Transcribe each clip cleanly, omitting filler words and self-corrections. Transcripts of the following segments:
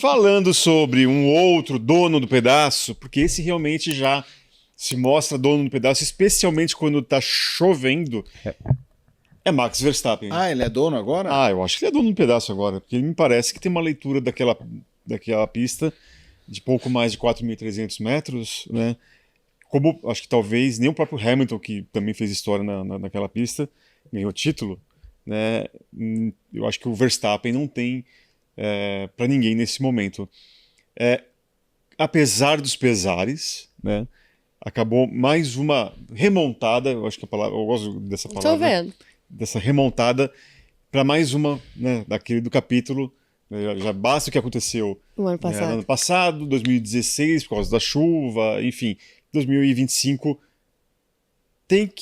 Falando sobre um outro dono do pedaço, porque esse realmente já se mostra dono do pedaço, especialmente quando tá chovendo, é Max Verstappen. Ah, ele é dono agora? Ah, eu acho que ele é dono do pedaço agora, porque ele me parece que tem uma leitura daquela pista de pouco mais de 4.300 metros, né? Como acho que talvez nem o próprio Hamilton, que também fez história naquela pista, ganhou título, né? Eu acho que o Verstappen não tem para ninguém nesse momento. Apesar dos pesares, né? Acabou mais uma remontada, eu acho que a palavra, eu gosto dessa palavra. Tô vendo. Dessa remontada para mais uma, né, daquele do capítulo. Né, já basta o que aconteceu O ano passado. no ano passado, 2016, por causa da chuva, enfim, 2025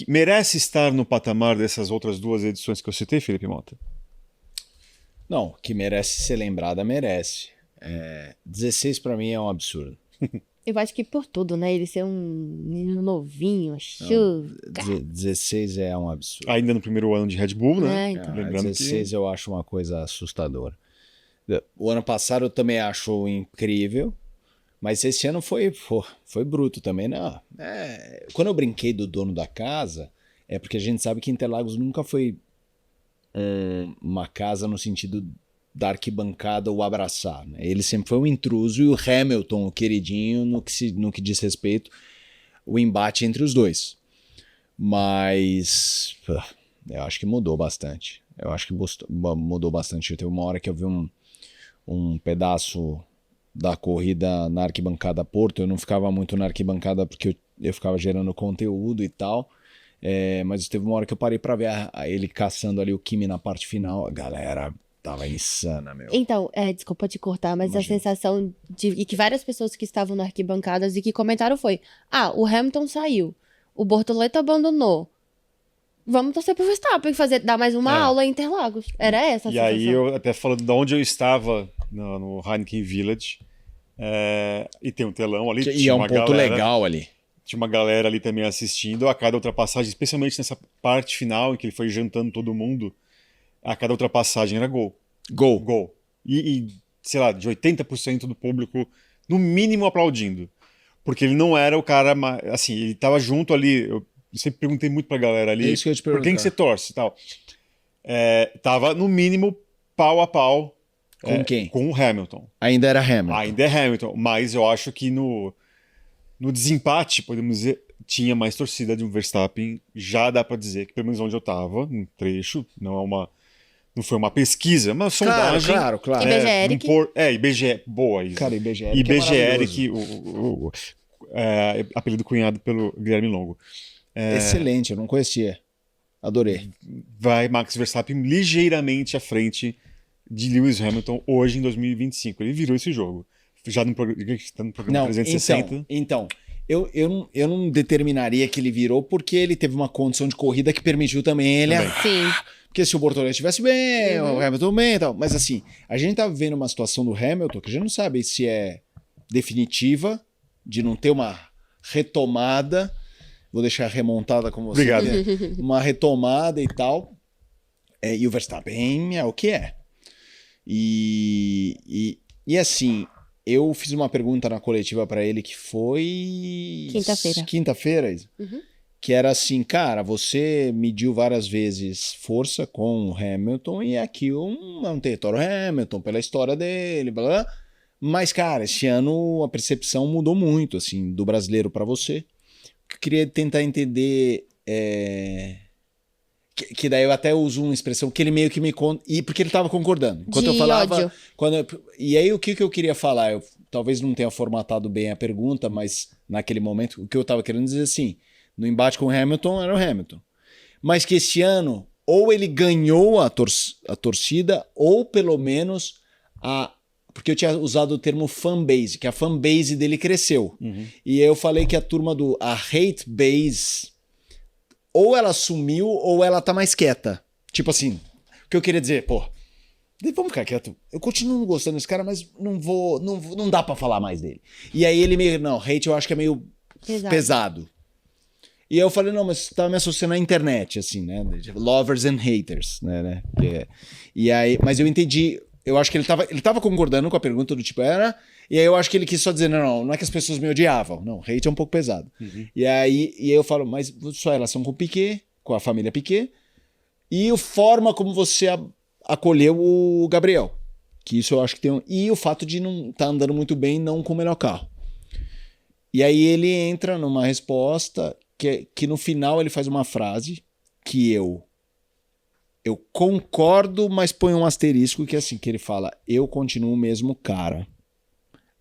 merece estar no patamar dessas outras duas edições que eu citei, Felipe Mota? Não, que merece ser lembrada, merece. 16 para mim é um absurdo. Eu acho que por tudo, né? Ele ser um menino novinho, chuva. 16 é um absurdo. Ainda no primeiro ano de Red Bull, né? Então. Lembrando 16 eu acho uma coisa assustadora. O ano passado eu também acho incrível, mas esse ano foi bruto também, né? Quando eu brinquei do dono da casa, é porque a gente sabe que Interlagos nunca foi uma casa no sentido da arquibancada o abraçar, né? Ele sempre foi um intruso e o Hamilton, o queridinho, no que diz respeito o embate entre os dois. Mas eu acho que mudou bastante. Eu acho que mudou bastante. Teve uma hora que eu vi um pedaço da corrida na arquibancada Porto. Eu não ficava muito na arquibancada porque eu ficava gerando conteúdo e tal. Mas teve uma hora que eu parei pra ver ele caçando ali o Kimi na parte final. A galera tava insana, meu. Então, desculpa te cortar, mas Imagina. a sensação de que várias pessoas que estavam na arquibancadas e que comentaram foi: o Hamilton saiu, o Bortoleto abandonou. Vamos torcer pro Verstappen dar mais uma aula em Interlagos. Era essa a E sensação. aí, eu até falando de onde eu estava no Heineken Village, e tem um telão ali. E é um ponto legal ali. Tinha uma galera ali também assistindo a cada ultrapassagem, especialmente nessa parte final em que ele foi jantando todo mundo. A cada ultrapassagem era gol. Gol. E sei lá, de 80% do público, no mínimo, aplaudindo. Porque ele não era o cara, assim, ele tava junto ali. Eu sempre perguntei muito pra galera ali, isso que eu ia te por quem perguntar. que você torce e tal. Tava, no mínimo, pau a pau. Com quem? Com o Hamilton. Ainda era Hamilton. Ainda é Hamilton, mas eu acho que no desempate, podemos dizer, tinha mais torcida de um Verstappen. Já dá pra dizer que, pelo menos onde eu tava, um trecho, não foi uma pesquisa, uma sondagem. Claro. IBGE Eric. IBGE, boa. Isso. Cara, IBGE IBGE é Eric, apelido cunhado pelo Guilherme Longo. Excelente, eu não conhecia. Adorei. Vai Max Verstappen ligeiramente à frente de Lewis Hamilton hoje em 2025. Ele virou esse jogo. Já no programa 360. Então, eu não determinaria que ele virou porque ele teve uma condição de corrida que permitiu também ele... Sim. Porque se o Bortoleto estivesse bem, o Hamilton bem e tal. Mas assim, a gente tá vivendo uma situação do Hamilton que a gente não sabe se é definitiva, de não ter uma retomada. Vou deixar remontada com você. Obrigado. Uma retomada e tal. E o Verstappen é o que é. E assim, eu fiz uma pergunta na coletiva pra ele que foi... Quinta-feira, Isa? Que era assim, cara, você mediu várias vezes força com o Hamilton e aqui é um território Hamilton, pela história dele, blá, blá. Mas, cara, esse ano a percepção mudou muito, assim, do brasileiro pra você. Eu queria tentar entender... Que daí eu até uso uma expressão que ele meio que me conta... Porque ele tava concordando. Enquanto eu falava... E aí o que eu queria falar? Eu talvez não tenha formatado bem a pergunta, mas naquele momento o que eu tava querendo dizer assim... No embate com o Hamilton, era o Hamilton. Mas que esse ano, ou ele ganhou a torcida, ou pelo menos porque eu tinha usado o termo fanbase, que a fanbase dele cresceu. E aí eu falei que a turma a hate base, ou ela sumiu, ou ela tá mais quieta. Tipo assim, o que eu queria dizer, vamos ficar quieto. Eu continuo gostando desse cara, mas não dá pra falar mais dele. E aí ele hate eu acho que é meio pesado. E eu falei, não, mas tava me associando à internet, assim, né? Lovers and haters, né? E aí, mas eu entendi Eu acho que ele tava concordando com a pergunta do tipo, era... E aí eu acho que ele quis só dizer, não é que as pessoas me odiavam. Não, hate é um pouco pesado. E aí eu falo, mas sua relação com o Piquet, com a família Piquet, e a forma como você acolheu o Gabriel. Que isso eu acho que tem... E o fato de não estar andando muito bem, não com o melhor carro. E aí ele entra numa resposta que no final ele faz uma frase que eu concordo, mas põe um asterisco que é assim, que ele fala, eu continuo o mesmo cara.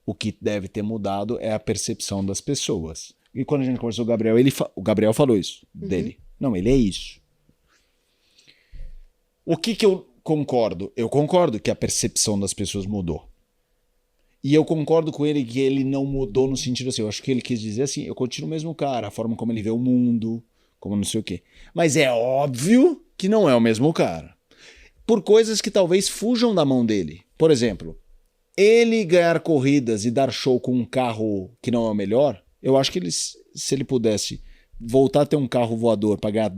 O que deve ter mudado é a percepção das pessoas. E quando a gente conversou com o Gabriel, o Gabriel falou isso dele. Não, ele é isso. O que eu concordo? Eu concordo que a percepção das pessoas mudou. E eu concordo com ele que ele não mudou no sentido assim, eu acho que ele quis dizer assim, eu continuo o mesmo cara, a forma como ele vê o mundo, como não sei o quê. Mas é óbvio que não é o mesmo cara. Por coisas que talvez fujam da mão dele. Por exemplo, ele ganhar corridas e dar show com um carro que não é o melhor, eu acho que se ele pudesse voltar a ter um carro voador para ganhar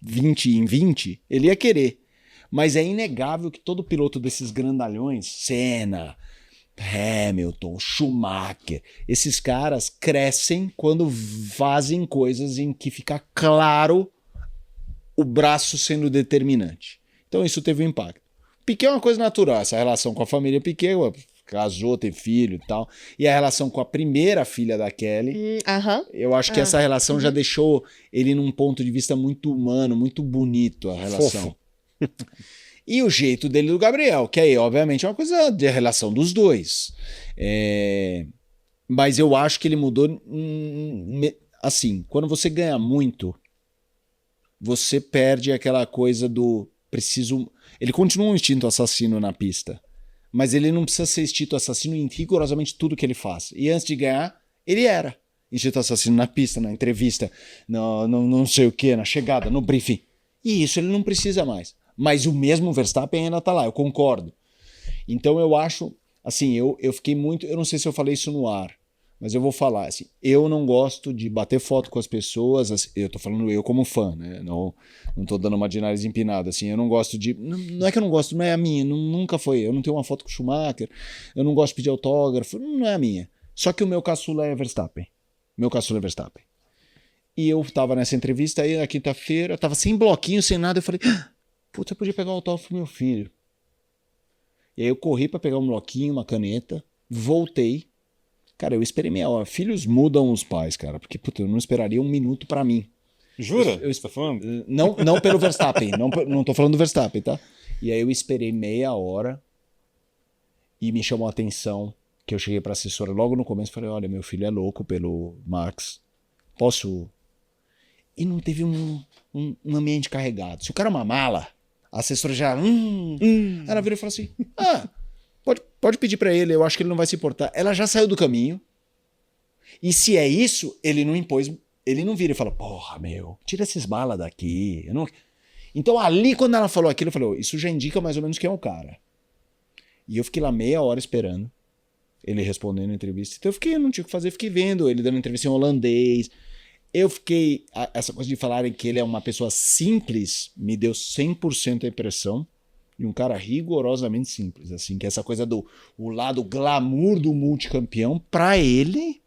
20 em 20, ele ia querer. Mas é inegável que todo piloto desses grandalhões, Senna, Hamilton, Schumacher, esses caras crescem quando fazem coisas em que fica claro o braço sendo determinante. Então isso teve um impacto. Piquet é uma coisa natural, essa relação com a família Piquet, casou, tem filho e tal. E a relação com a primeira filha da Kelly, eu acho que essa relação já deixou ele num ponto de vista muito humano, muito bonito a relação. E o jeito dele do Gabriel, que aí obviamente é uma coisa de relação dos dois. Mas eu acho que ele mudou assim, quando você ganha muito, você perde aquela coisa do preciso... Ele continua um instinto assassino na pista, mas ele não precisa ser instinto assassino em rigorosamente tudo que ele faz. E antes de ganhar, ele era instinto assassino na pista, na entrevista, não sei o que, na chegada, no briefing. E isso ele não precisa mais. Mas o mesmo Verstappen ainda tá lá, eu concordo. Então eu acho, assim, eu fiquei muito... Eu não sei se eu falei isso no ar, mas eu vou falar, assim, eu não gosto de bater foto com as pessoas, assim, eu tô falando eu como fã, né? Não tô dando uma de nariz empinado, assim, eu não gosto de... Não é que eu não gosto, não é a minha, nunca foi. Eu não tenho uma foto com o Schumacher, eu não gosto de pedir autógrafo, não é a minha. Só que o meu caçula é Verstappen. E eu tava nessa entrevista aí na quinta-feira, tava sem bloquinho, sem nada, eu falei, putz, eu podia pegar o autógrafo do meu filho. E aí eu corri pra pegar um bloquinho, uma caneta, voltei. Cara, eu esperei meia hora. Filhos mudam os pais, cara, porque puta, eu não esperaria um minuto pra mim. Jura? Você tá falando? Não pelo Verstappen, não tô falando do Verstappen, tá? E aí eu esperei meia hora e me chamou a atenção que eu cheguei pra assessora logo no começo e falei, olha, meu filho é louco pelo Max, posso... E não teve um ambiente carregado. Se o cara é uma mala, a assessora já... Ela virou e falou assim, pode pedir pra ele, eu acho que ele não vai se importar. Ela já saiu do caminho. E se é isso, ele não impôs... Ele não vira e fala, porra, meu, tira esses malas daqui. Então ali, quando ela falou aquilo, eu falei, isso já indica mais ou menos quem é o cara. E eu fiquei lá meia hora esperando ele respondendo a entrevista. Então eu não tinha o que fazer, fiquei vendo ele dando entrevista em holandês. Eu fiquei... Essa coisa de falarem que ele é uma pessoa simples me deu 100% a impressão de um cara rigorosamente simples. Assim, que essa coisa o lado glamour do multicampeão, pra ele,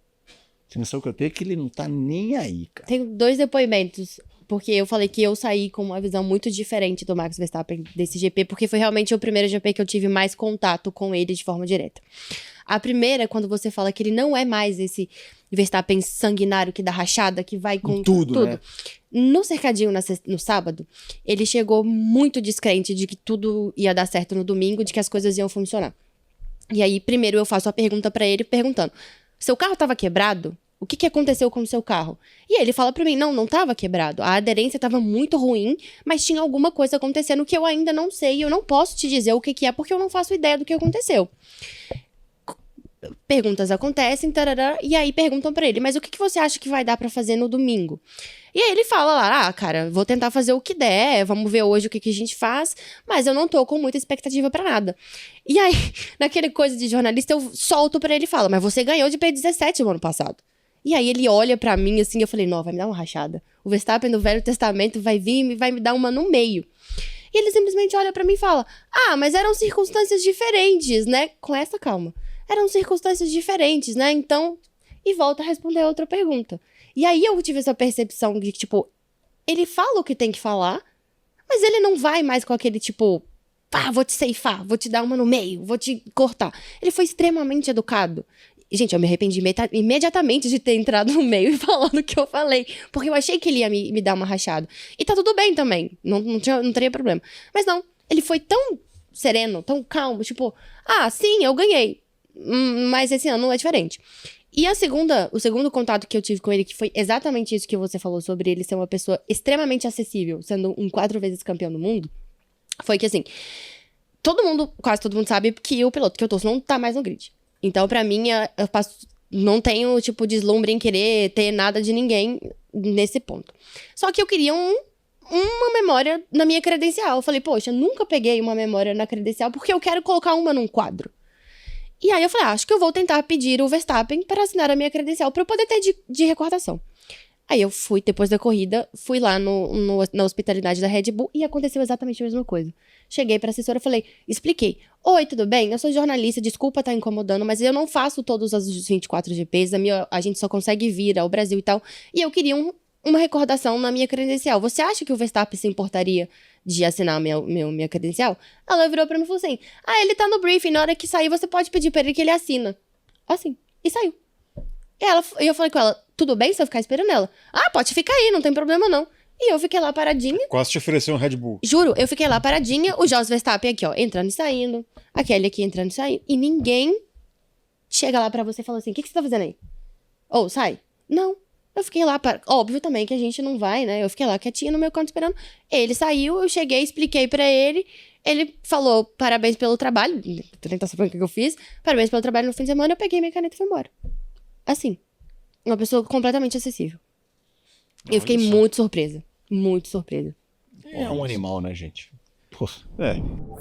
a sensação que eu tenho é que ele não tá nem aí, cara. Tenho 2 depoimentos, porque eu falei que eu saí com uma visão muito diferente do Max Verstappen desse GP, porque foi realmente o primeiro GP que eu tive mais contato com ele de forma direta. A primeira, quando você fala que ele não é mais esse Verstappen sanguinário que dá rachada, que vai com tudo. Né? No cercadinho no sábado, ele chegou muito descrente de que tudo ia dar certo no domingo, de que as coisas iam funcionar. E aí, primeiro eu faço a pergunta pra ele, perguntando, seu carro tava quebrado? O que aconteceu com o seu carro? E ele fala pra mim, não tava quebrado. A aderência tava muito ruim, mas tinha alguma coisa acontecendo que eu ainda não sei e eu não posso te dizer o que é, porque eu não faço ideia do que aconteceu. Perguntas acontecem, tarará, e aí perguntam pra ele, mas o que você acha que vai dar pra fazer no domingo? E aí ele fala lá, cara, vou tentar fazer o que der, vamos ver hoje o que a gente faz, mas eu não tô com muita expectativa pra nada. E aí, naquele coisa de jornalista, eu solto pra ele e falo, mas você ganhou de P17 no ano passado. E aí ele olha pra mim assim, eu falei, não, vai me dar uma rachada. O Verstappen do Velho Testamento vai vir e vai me dar uma no meio. E ele simplesmente olha pra mim e fala, mas eram circunstâncias diferentes, né? Com essa calma. Eram circunstâncias diferentes, né? Então, e volta a responder outra pergunta. E aí eu tive essa percepção de que, tipo, ele fala o que tem que falar, mas ele não vai mais com aquele, tipo, vou te ceifar, vou te dar uma no meio, vou te cortar. Ele foi extremamente educado. Gente, eu me arrependi imediatamente de ter entrado no meio e falado o que eu falei. Porque eu achei que ele ia me dar uma rachada. E tá tudo bem também. Não teria problema. Mas não, ele foi tão sereno, tão calmo. Tipo, sim, eu ganhei. Mas esse ano é diferente. E o segundo contato que eu tive com ele, que foi exatamente isso que você falou sobre ele ser uma pessoa extremamente acessível, sendo 4 vezes campeão do mundo, foi que, assim, quase todo mundo sabe que o piloto que eu torço não tá mais no grid. Então, pra mim, eu não tenho, tipo, deslumbre em querer ter nada de ninguém nesse ponto. Só que eu queria uma memória na minha credencial. Eu falei, poxa, eu nunca peguei uma memória na credencial porque eu quero colocar uma num quadro. E aí eu falei, acho que eu vou tentar pedir o Verstappen para assinar a minha credencial para eu poder ter de recordação. Aí eu fui, depois da corrida, fui lá na hospitalidade da Red Bull e aconteceu exatamente a mesma coisa. Cheguei pra assessora e falei, expliquei. Oi, tudo bem? Eu sou jornalista, desculpa estar incomodando, mas eu não faço todos os 24 GPs, a gente só consegue vir ao Brasil e tal. E eu queria uma recordação na minha credencial. Você acha que o Verstappen se importaria de assinar minha credencial? Ela virou pra mim e falou assim, ele tá no briefing, na hora que sair você pode pedir pra ele que ele assina. Assim, e saiu. E eu falei com ela, tudo bem se eu ficar esperando ela? Pode ficar aí, não tem problema não. E eu fiquei lá paradinha. Quase te ofereceu um Red Bull. Juro, eu fiquei lá paradinha, o Jos Verstappen aqui, ó, entrando e saindo. A Kelly aqui entrando e saindo. E ninguém chega lá pra você e fala assim, o que você tá fazendo aí? Sai. Não. Eu fiquei lá, óbvio também que a gente não vai, né? Eu fiquei lá quietinha no meu canto esperando. Ele saiu, eu cheguei, expliquei pra ele. Ele falou, parabéns pelo trabalho. Vou tentar saber o que eu fiz. Parabéns pelo trabalho no fim de semana. Eu peguei minha caneta e fui embora. Assim. Uma pessoa completamente acessível. Eu fiquei muito surpresa. Muito surpresa. É um animal, né, gente? Porra.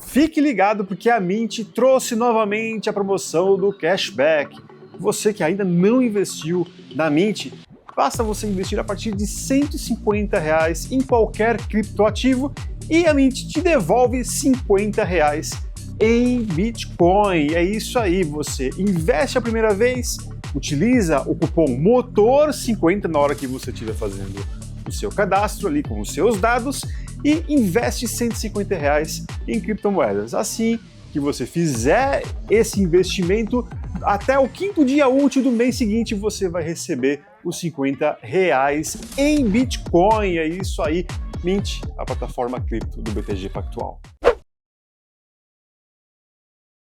Fique ligado porque a Mint trouxe novamente a promoção do cashback. Você que ainda não investiu na Mint, basta você investir a partir de R$150 em qualquer criptoativo e a Mint te devolve R$50 em Bitcoin. É isso aí, você investe a primeira vez, utiliza o cupom MOTOR50 na hora que você estiver fazendo o seu cadastro ali com os seus dados e investe R$150 em criptomoedas. Assim que você fizer esse investimento, até o 5º dia útil do mês seguinte você vai receber os R$50 em Bitcoin. É isso aí, Mint, a plataforma cripto do BTG Pactual.